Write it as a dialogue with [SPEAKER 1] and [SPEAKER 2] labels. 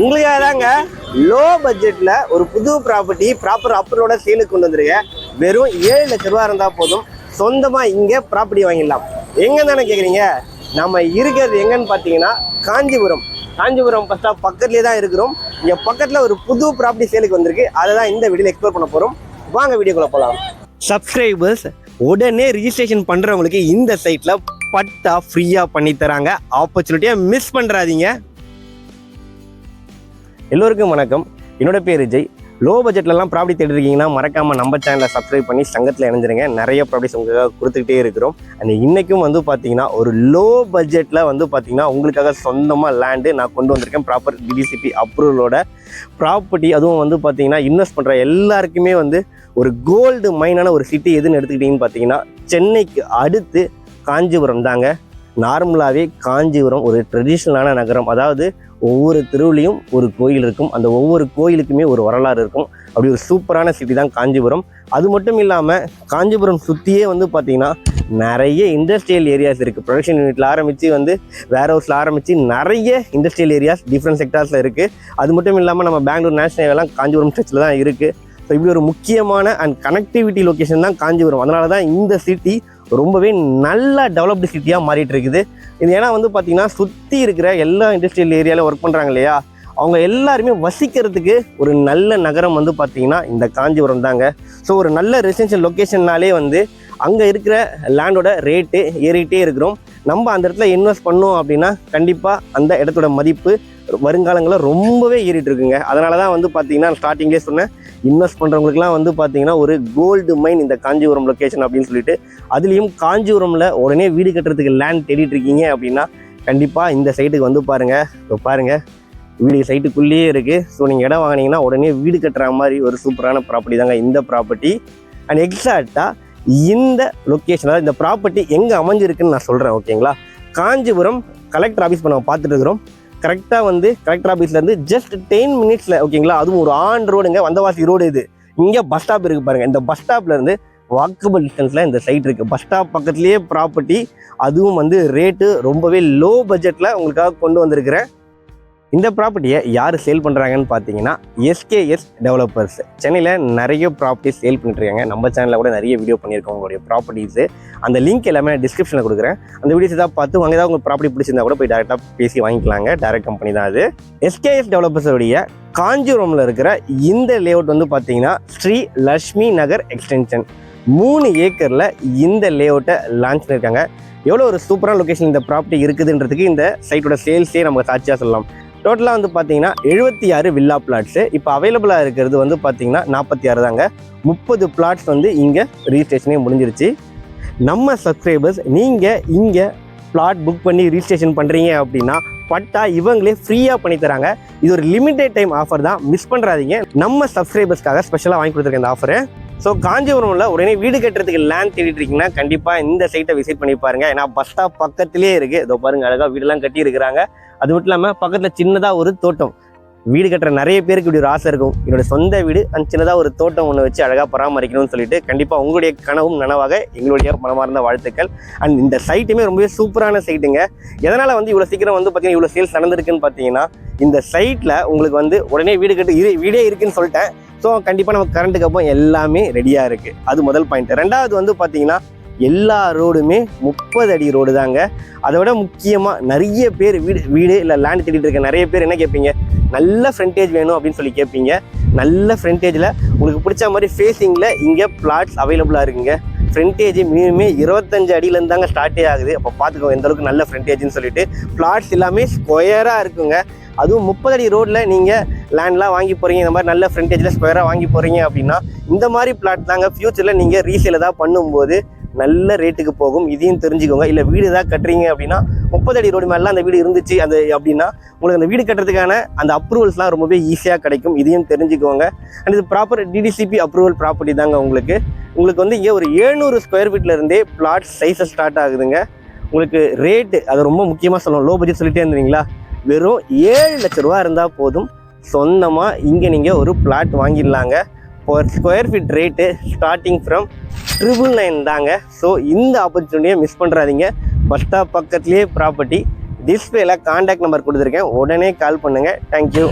[SPEAKER 1] உங்களுக்காக தாங்க லோ பட்ஜெட்ல ஒரு புது ப்ராப்பர்ட்டி ப்ராப்பர் அப்ரூவோட சேலுக்கு கொண்டு வந்துருக்கேன். வெறும் 7 லட்ச ரூபா இருந்தா போதும், சொந்தமா இங்க ப்ராப்பர்ட்டி வாங்கிடலாம். எங்க தானே கேக்குறீங்க? நம்ம இருக்கிறது எங்கன்னு பாத்தீங்கன்னா காஞ்சிபுரம். காஞ்சிபுரம் பஸ் ஸ்டாப் பக்கத்துலேயே தான் இருக்கிறோம். இங்க பக்கத்துல ஒரு புது ப்ராப்பர்ட்டி சேலுக்கு வந்திருக்கு. அதை தான் இந்த வீடியோல எக்ஸ்ப்ளோர் பண்ண போறோம். வாங்க வீடியோக்குள்ள போலாம். சப்ஸ்கிரைபர்ஸ் உடனே ரிஜிஸ்ட்ரேஷன் பண்றவங்களுக்கு இந்த சைட்ல பட்டா ஃப்ரீயா பண்ணி தராங்க. ஆப்பர்ச்சுனிட்டியை மிஸ் பண்றாதீங்க. எல்லோருக்கும் வணக்கம். என்னோட பேர் ஜெய். லோ பட்ஜெட்லலாம் ப்ராப்பர்ட்டி தேடி இருக்கீங்கன்னா மறக்காம நம்ம சேனலை சப்ஸ்கிரைப் பண்ணி சங்கத்தில் இணைஞ்சிருங்க. நிறைய ப்ராப்பர்ட்டிஸ் உங்களுக்காக கொடுத்துக்கிட்டே இருக்கிறோம். அண்ட் இன்னைக்கும் பார்த்தீங்கன்னா ஒரு லோ பட்ஜெட்டில் பார்த்தீங்கன்னா உங்களுக்காக சொந்தமாக லேண்டு நான் கொண்டு வந்திருக்கேன். ப்ராப்பர் டிடிசிபி அப்ரூவலோட ப்ராப்பர்ட்டி. அதுவும் பார்த்தீங்கன்னா இன்வெஸ்ட் பண்ணுற எல்லாருக்குமே ஒரு கோல்டு மைனான ஒரு சிட்டி எதுன்னு எடுத்துக்கிட்டிங்கன்னு பார்த்தீங்கன்னா சென்னைக்கு அடுத்து காஞ்சிபுரம் தாங்க. நார்மலாகவே காஞ்சிபுரம் ஒரு ட்ரெடிஷ்னலான நகரம். அதாவது ஒவ்வொரு தெருவுலையும் ஒரு கோயில் இருக்கும். அந்த ஒவ்வொரு கோயிலுக்குமே ஒரு வரலாறு இருக்கும். அப்படி ஒரு சூப்பரான சிட்டி தான் காஞ்சிபுரம். அது மட்டும் இல்லாமல் காஞ்சிபுரம் சுற்றியே பார்த்தீங்கன்னா நிறைய இண்டஸ்ட்ரியல் ஏரியாஸ் இருக்குது. ப்ரொடக்ஷன் யூனிட்டில் ஆரம்பித்து வேர் ஹவுஸில் ஆரம்பித்து நிறைய இண்டஸ்ட்ரியல் ஏரியாஸ் டிஃப்ரெண்ட் செக்டார்ஸில் இருக்குது. அது மட்டும் இல்லாமல் நம்ம பெங்களூர் நேஷனல் ஹைவேலாம் காஞ்சிபுரம் ஸ்ட்ரெச்சில் தான் இருக்குது. ஸோ இப்படி ஒரு முக்கியமான அண்ட் கனெக்டிவிட்டி லொக்கேஷன் தான் காஞ்சிபுரம். அதனால தான் இந்த சிட்டி ரொம்பவே நல்ல டெவலப்டு சிட்டியாக மாறிட்டு இருக்குது. இது ஏன்னா பார்த்தீங்கன்னா சுற்றி இருக்கிற எல்லா இண்டஸ்ட்ரியல் ஏரியாவில் ஒர்க் பண்ணுறாங்க இல்லையா, அவங்க எல்லாருமே வசிக்கிறதுக்கு ஒரு நல்ல நகரம் பார்த்தீங்கன்னா இந்த காஞ்சிபுரம் தாங்க. ஸோ ஒரு நல்ல ரெசிடென்ஷியல் லொக்கேஷன்னாலே அங்கே இருக்கிற லேண்டோட ரேட்டு ஏறிட்டே இருக்கிறோம். நம்ம அந்த இடத்துல இன்வெஸ்ட் பண்ணோம் அப்படின்னா கண்டிப்பாக அந்த இடத்தோட மதிப்பு வருங்காலங்களில் ரொம்பவே ஏறிட்டு இருக்குங்க. அதனால தான் பார்த்தீங்கன்னா ஸ்டார்டிங்லேயே சொன்னேன், இன்வெஸ்ட் பண்ணுறவங்களுக்குலாம் பார்த்தீங்கன்னா ஒரு கோல்டு மைன் இந்த காஞ்சிபுரம் லொக்கேஷன் அப்படின்னு சொல்லிட்டு. அதுலேயும் காஞ்சிபுரமில் உடனே வீடு கட்டுறதுக்கு லேண்ட் தேடிட்டு இருக்கீங்க அப்படின்னா கண்டிப்பாக இந்த சைட்டுக்கு பாருங்கள். இப்போ பாருங்கள், வீடு சைட்டுக்குள்ளேயே இருக்குது. ஸோ நீங்கள் இடம் வாங்கினீங்கன்னா உடனே வீடு கட்டுற மாதிரி ஒரு சூப்பரான ப்ராப்பர்ட்டி தாங்க இந்த ப்ராப்பர்ட்டி. அண்ட் எக்ஸாக்டாக இந்த லொக்கேஷன், அதாவது இந்த ப்ராப்பர்ட்டி எங்கே அமைஞ்சிருக்குன்னு நான் சொல்கிறேன். ஓகேங்களா? காஞ்சிபுரம் கலெக்டர் ஆஃபீஸ் நம்ம பார்த்துட்டு இருக்கிறோம். கரெக்டாக கலெக்டர் ஆஃபீஸ்லேருந்து ஜஸ்ட் 10 மினிட்ஸில், ஓகேங்களா? அதுவும் ஒரு ஆன் ரோடுங்க, வந்தவாசி ரோடு. இது இங்கே பஸ் ஸ்டாப் இருக்குது பாருங்கள். இந்த பஸ் ஸ்டாப்லேருந்து வாக்கபிள் டிஸ்டன்ஸில் இந்த சைட் இருக்குது. பஸ் ஸ்டாப் பக்கத்துலேயே ப்ராப்பர்ட்டி. அதுவும் ரேட்டு ரொம்பவே லோ பட்ஜெட்டில் உங்களுக்காக கொண்டு வந்திருக்கிறேன். இந்த ப்ராப்பர்ட்டியை யார் சேல் பண்ணுறாங்கன்னு பார்த்தீங்கன்னா எஸ்கேஎஸ் டெவலப்பர்ஸ். சென்னையில் நிறைய ப்ராப்பர்ட்டிஸ் சேல் பண்ணிட்டுருக்காங்க. நம்ம சேனலில் கூட நிறைய வீடியோ பண்ணியிருக்கோம் உங்களுடைய ப்ராப்பர்ட்டிஸு. அந்த லிங்க் எல்லாமே நான் டிஸ்கிரிப்ஷனில் கொடுக்குறேன். அந்த வீடியோஸ் ஏதாவது பார்த்து வாங்க, ஏதாவது உங்களுக்கு ப்ராப்பர்ட்டி பிடிச்சிருந்தா கூட போய் டேரெக்டாக பேசி வாங்கிக்கலாங்க. டேரக்ட் கம்பெனி தான் அது. எஸ்கேஎஸ் டெவலப்பர்ஸோடைய காஞ்சிபுரமில் இருக்கிற இந்த லேஅவுட் பார்த்தீங்கன்னா ஸ்ரீ லட்சுமி நகர் எக்ஸ்டென்ஷன் 3 ஏக்கரில் இந்த லேஅவுட்டை லான்ச் பண்ணியிருக்காங்க. எவ்வளோ ஒரு சூப்பரான லொக்கேஷன் இந்த ப்ராப்பர்ட்டி இருக்குதுன்றதுக்கு இந்த சைட்டோட சேல்ஸே நம்ம சாட்சியாக சொல்லலாம். டோட்டலாக பார்த்தீங்கன்னா 76 வில்லா பிளாட்ஸு இப்போ அவைலபிளாக இருக்கிறது பார்த்தீங்கன்னா 46 தாங்க. 30 பிளாட்ஸ் இங்கே ரிஜிஸ்ட்ரேஷனே முடிஞ்சிருச்சு. நம்ம சப்ஸ்கிரைபர்ஸ் நீங்கள் இங்கே பிளாட் புக் பண்ணி ரிஜிஸ்ட்ரேஷன் பண்ணுறீங்க அப்படின்னா பட்டா இவங்களே ஃப்ரீயாக பண்ணி தராங்க. இது ஒரு லிமிடெட் டைம் ஆஃபர் தான், மிஸ் பண்ணுறாதீங்க. நம்ம சப்ஸ்கிரைபர்ஸ்க்காக ஸ்பெஷலாக வாங்கி கொடுத்துருக்கேன் இந்த ஆஃபரு. ஸோ காஞ்சிபுரமில் உடனே வீடு கட்டுறதுக்கு லேண்ட் தேடிட்டு இருக்கீங்கன்னா கண்டிப்பாக இந்த சைட்டை விசிட் பண்ணி பாருங்கள். ஏன்னா பஸ் ஸ்டாப் பக்கத்துலேயே இருக்குது. இதோ பாருங்கள், அழகாக வீடெல்லாம் கட்டி இருக்கிறாங்க. அது மட்டும் இல்லாமல் பக்கத்தில் சின்னதாக ஒரு தோட்டம். வீடு கட்டுற நிறைய பேருக்கு இப்படி ஒரு ஆசை இருக்கும், என்னோட சொந்த வீடு அண்ட் சின்னதாக ஒரு தோட்டம் ஒன்று வச்சு அழகாக பராமரிக்கணும்னு சொல்லிட்டு. கண்டிப்பாக உங்களுடைய கனவும் நனவாக எங்களுடைய மனமார்ந்த வாழ்த்துக்கள். அண்ட் இந்த சைட்டுமே ரொம்பவே சூப்பரான சைட்டுங்க. எதனால் இவ்வளோ சீக்கிரம் பார்த்தீங்கன்னா இவ்வளோ சேல்ஸ் நடந்திருக்குன்னு பார்த்தீங்கன்னா இந்த சைட்டில் உங்களுக்கு உடனே வீடு கட்டு வீடே இருக்குன்னு சொல்லிட்டேன். ஸோ கண்டிப்பாக நமக்கு கரண்ட்டுக்கு அப்புறம் எல்லாமே ரெடியாக இருக்குது. அது முதல் பாயிண்ட். ரெண்டாவது பார்த்தீங்கன்னா எல்லா ரோடுமே 30 அடி ரோடு தாங்க. அதை விட முக்கியமாக நிறைய பேர் வீடு இல்லை லேண்ட் தேடிட்டு இருக்க நிறைய பேர் என்ன கேட்பீங்க, நல்ல ஃப்ரண்டேஜ் வேணும் அப்படின்னு சொல்லி கேட்பீங்க. நல்ல ஃப்ரண்டேஜில் உங்களுக்கு பிடிச்ச மாதிரி ஃபேஸிங்கில் இங்கே பிளாட்ஸ் அவைலபிளாக இருக்குங்க. ஃப்ரண்டேஜ் மினிமமே 25 அடியிலேருந்து தாங்க ஸ்டார்ட்டே ஆகுது. அப்போ பார்த்துக்கோங்க எந்த அளவுக்கு நல்ல ஃப்ரண்டேஜ்னு சொல்லிட்டு. பிளாட்ஸ் எல்லாமே ஸ்கொயராக இருக்குங்க. அதுவும் 30 அடி ரோட்டில் நீங்கள் லேண்ட்லாம் வாங்கி போகிறீங்க, இந்த மாதிரி நல்ல ஃப்ரண்டேஜில் ஸ்கொயராக வாங்கி போகிறீங்க அப்படின்னா இந்த மாதிரி பிளாட் தாங்க ஃப்யூச்சரில் நீங்கள் ரீசேல் ஏதாவது பண்ணும்போது நல்ல ரேட்டுக்கு போகும். இதையும் தெரிஞ்சுக்கோங்க. இல்லை வீடு ஏதாவது கட்டுறீங்க அப்படின்னா 30 அடி ரோடு மேலாம் அந்த வீடு இருந்துச்சு அப்படின்னா உங்களுக்கு அந்த வீடு கட்டுறதுக்கான அந்த அப்ரூவல்ஸ்லாம் ரொம்பவே ஈஸியாக கிடைக்கும். இதையும் தெரிஞ்சுக்கோங்க. அண்ட் இது ப்ராப்பர் டிடிசிபி அப்ரூவல் ப்ராப்பர்ட்டி தாங்க. உங்களுக்கு இங்கே ஒரு 700 ஸ்கொயர் ஃபீட்லேருந்தே பிளாட் சைஸை ஸ்டார்ட் ஆகுதுங்க. உங்களுக்கு ரேட்டு அது ரொம்ப முக்கியமாக சொல்லணும். லோ பட்ஜெட் சொல்லிட்டே இருந்தீங்களா, வெறும் 7 லட்ச ரூபா இருந்தால் போதும், சொந்தமாக இங்கே நீங்கள் ஒரு பிளாட் வாங்கிடலாங்க. ஒரு square feet rate starting from 999 தாங்க. ஸோ இந்த ஆப்பர்ச்சுனிட்டியை மிஸ் பண்ணுறாதீங்க. பஸ் ஸ்டாப் பக்கத்துலேயே ப்ராப்பர்ட்டி, டிஸ்பிளேல கான்டாக்ட் நம்பர் கொடுத்துருக்கேன், உடனே கால் பண்ணுங்கள். தேங்க்யூ.